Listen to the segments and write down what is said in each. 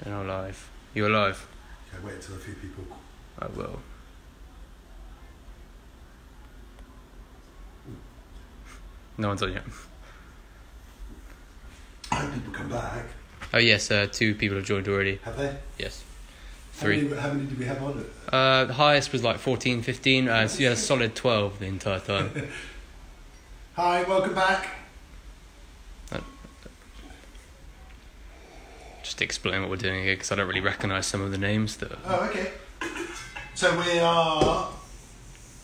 You're not live. You're live. Okay, wait until a few people. I will. No one's on yet. I hope people come back. Oh yes, 2 people have joined already. Have they? Yes. 3. How many did we have on it? The highest was like 14, 15, so you had a solid 12 the entire time. Hi, welcome back. Just explain what we're doing here, because I don't really recognise some of the names that... Oh, okay. So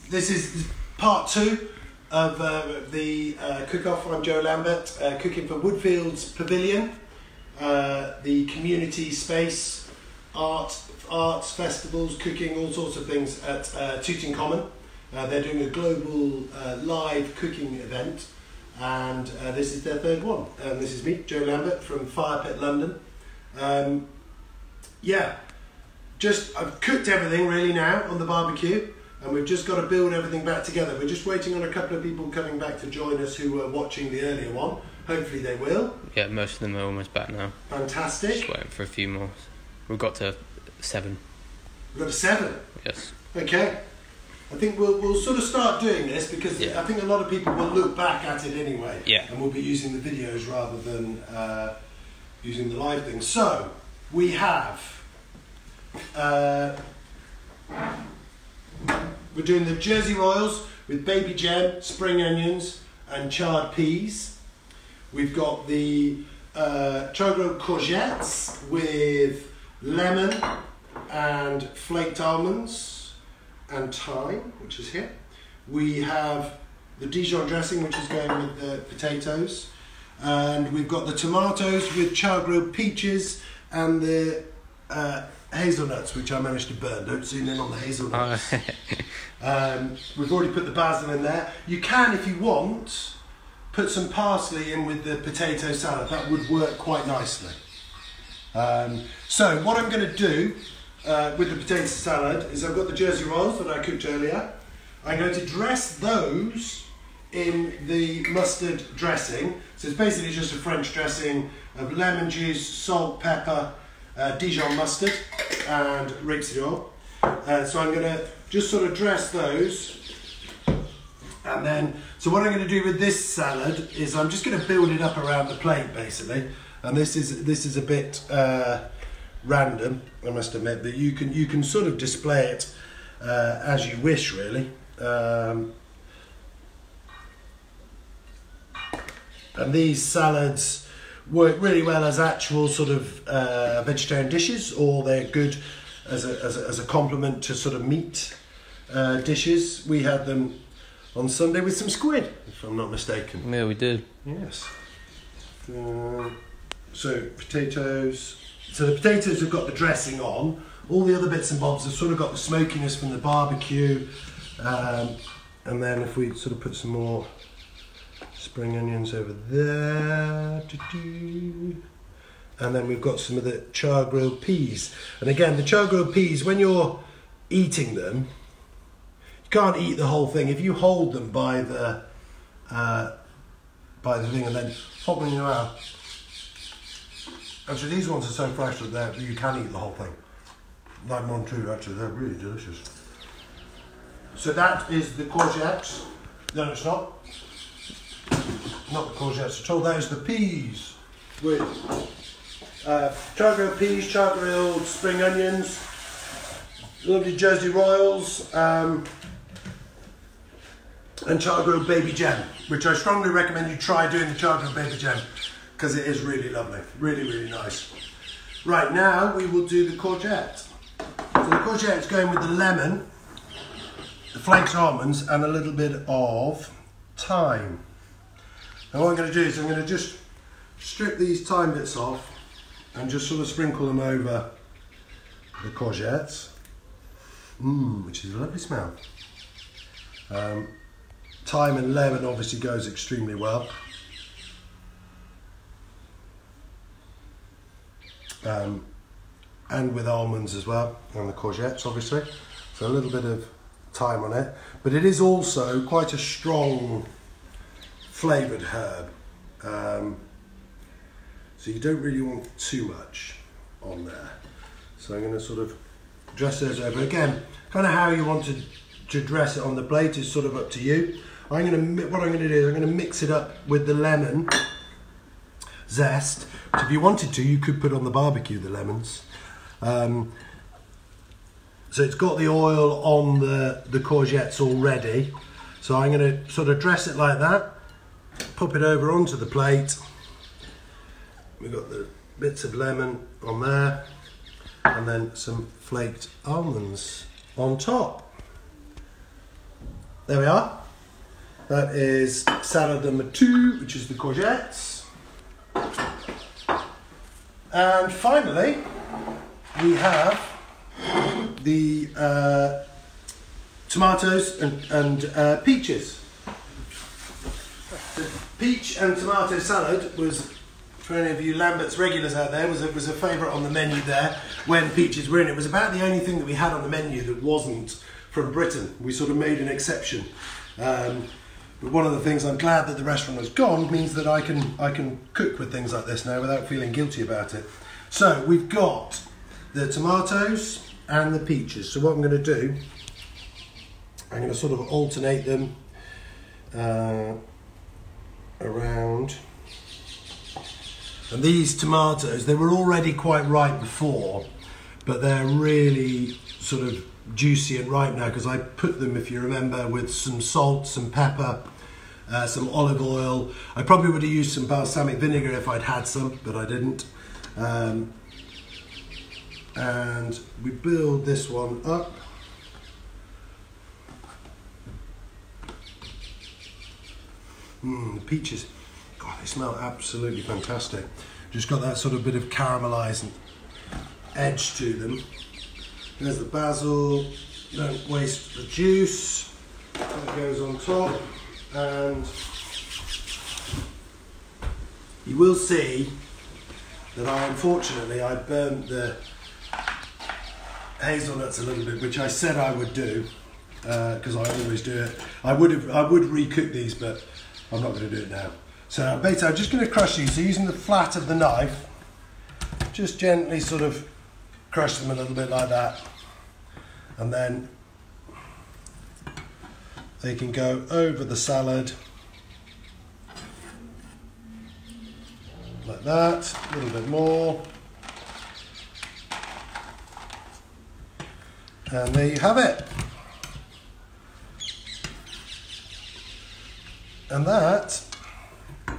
this is part 2 of the cook-off. I'm Joe Lambert, cooking for Woodfield's Pavilion, the community space, arts festivals, cooking, all sorts of things at Tooting Common. They're doing a global live cooking event, and this is their 3rd one. And this is me, Joe Lambert from Fire Pit London. I've cooked everything really now on the barbecue, and we've just got to build everything back together. We're just waiting on a couple of people coming back to join us who were watching the earlier one. Hopefully they will. Yeah, most of them are almost back now. Fantastic. Just waiting for a few more. We've got to 7. We've got to 7? Yes. Okay. I think we'll sort of start doing this because I think a lot of people will look back at it anyway. Yeah. And we'll be using the videos rather than using the live thing. So, we have... we're doing the Jersey Royals with baby gem, spring onions and charred peas. We've got the Charred courgettes with lemon and flaked almonds and thyme, which is here. We have the Djon dressing, which is going with the potatoes. And we've got the tomatoes with charred peaches and the hazelnuts, which I managed to burn. Don't zoom in on the hazelnuts. We've already put the basil in there. You can, if you want, put some parsley in with the potato salad. That would work quite nicely. So what I'm going to do with the potato salad is I've got the Jersey Royals that I cooked earlier. I'm going to dress those in the mustard dressing. So it's basically just a French dressing of lemon juice, salt, pepper, Dijon mustard and rapeseed oil. So I'm going to just sort of dress those. And then, so what I'm going to do with this salad is I'm just going to build it up around the plate basically. And this is a bit random, I must admit, but you can sort of display it as you wish really. And these salads work really well as actual sort of vegetarian dishes, or they're good as a complement to sort of meat dishes. We had them on Sunday with some squid, if I'm not mistaken. Yeah, we did. Yes. So potatoes. So the potatoes have got the dressing on. All the other bits and bobs have sort of got the smokiness from the barbecue. And then if we sort of put some more spring onions over there. And then we've got some of the char grilled peas. And again, the char grilled peas, when you're eating them, you can't eat the whole thing. If you hold them by the thing and then pop them in your mouth. Actually, these ones are so fresh that you can eat the whole thing. Like one too, actually, they're really delicious. So that is the courgettes. No, it's not. Not the courgettes at all. That is the peas with charred grilled peas, charred grilled spring onions, lovely Jersey Royals, and charred grilled baby gem, which I strongly recommend you try doing the charred grilled baby gem because it is really lovely, really, really nice. Right, now we will do the courgette. So the courgette is going with the lemon, the flaked almonds, and a little bit of thyme. And what I'm going to do is I'm going to just strip these thyme bits off and just sort of sprinkle them over the courgettes, which is a lovely smell. Thyme and lemon obviously goes extremely well. And with almonds as well, and the courgettes obviously. So a little bit of thyme on it, but it is also quite a strong flavoured herb, so you don't really want too much on there. So I'm going to sort of dress those over. Again, kind of how you want to dress it on the plate is sort of up to you. What I'm going to do is I'm going to mix it up with the lemon zest, which if you wanted to, you could put on the barbecue, the lemons. So it's got the oil on the courgettes already. So I'm going to sort of dress it like that, pop it over onto the plate. We've got the bits of lemon on there, and then some flaked almonds on top. There we are. That is salad number 2, which is the courgettes. And finally, we have the tomatoes and peaches. The peach and tomato salad was, for any of you Lamberts regulars out there, was a favourite on the menu there when peaches were in. It was about the only thing that we had on the menu that wasn't from Britain. We sort of made an exception. But one of the things I'm glad that the restaurant has gone means that I can cook with things like this now without feeling guilty about it. So we've got the tomatoes and the peaches. So what I'm going to do, I'm going to sort of alternate them around. And these tomatoes, they were already quite ripe before, but they're really sort of juicy and ripe now because I put them, if you remember, with some salt, some pepper, some olive oil. I probably would have used some balsamic vinegar if I'd had some, but I didn't. And we build this one up. The peaches, God, they smell absolutely fantastic. Just got that sort of bit of caramelised edge to them. There's the basil, don't waste the juice, that goes on top, and you will see that unfortunately I burnt the hazelnuts a little bit, which I said I would do, because I always do it. I would recook these, but I'm not going to do it now. So basically I'm just going to crush these, so using the flat of the knife, just gently sort of crush them a little bit like that, and then they can go over the salad like that, a little bit more, and there you have it. And that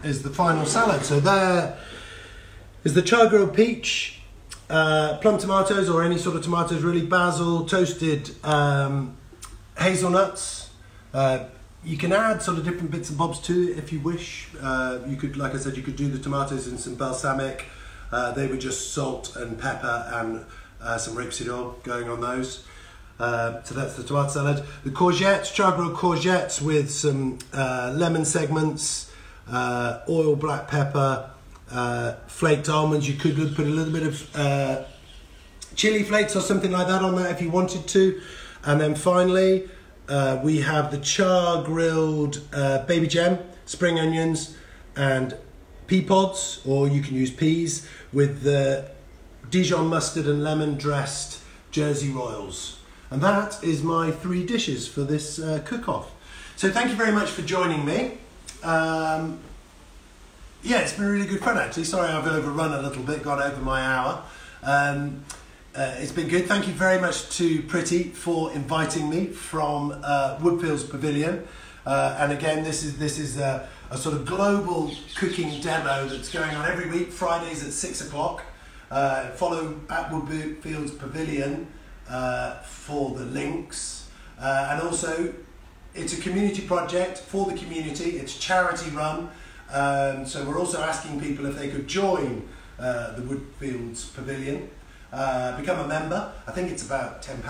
is the final salad. So there is the char-grilled peach, plum tomatoes, or any sort of tomatoes really, basil, toasted hazelnuts. You can add sort of different bits and bobs to it if you wish. You could, like I said, you could do the tomatoes in some balsamic. They were just salt and pepper and some rapeseed oil going on those. So that's the tomato salad. The courgettes, char-grilled courgettes with some lemon segments, oil, black pepper, flaked almonds. You could put a little bit of chili flakes or something like that on there if you wanted to. And then finally, we have the char-grilled baby gem, spring onions and pea pods, or you can use peas, with the Dijon mustard and lemon dressed Jersey Royals. And that is my 3 dishes for this cook-off. So thank you very much for joining me. Yeah, it's been really good fun actually. Sorry I've overrun a little bit, gone over my hour. It's been good. Thank you very much to Pretty for inviting me from Woodfields Pavilion. And again, this is a sort of global cooking demo that's going on every week, Fridays at 6 o'clock. Follow at Woodfields Pavilion for the links. And also, it's a community project for the community. It's charity run. So we're also asking people if they could join the Woodfields Pavilion. Become a member. I think it's about £10.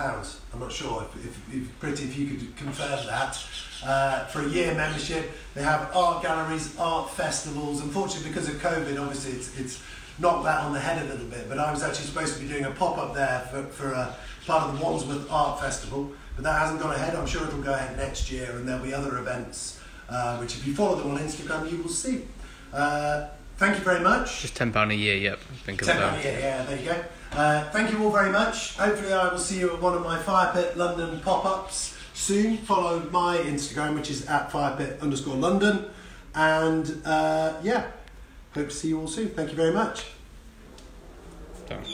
I'm not sure if you could confirm that. For a year membership, they have art galleries, art festivals. Unfortunately, because of COVID, obviously it's knocked that on the head a little bit. But I was actually supposed to be doing a pop-up there for a part of the Wandsworth Art Festival, but that hasn't gone ahead. I'm sure it'll go ahead next year, and there'll be other events, which if you follow them on Instagram, you will see. Thank you very much. Just £10 a year, yep. £10 a year, yeah, there you go. Thank you all very much. Hopefully I will see you at one of my Fire Pit London pop-ups soon. Follow my Instagram, which is at firepit_London. And yeah, hope to see you all soon. Thank you very much. Done.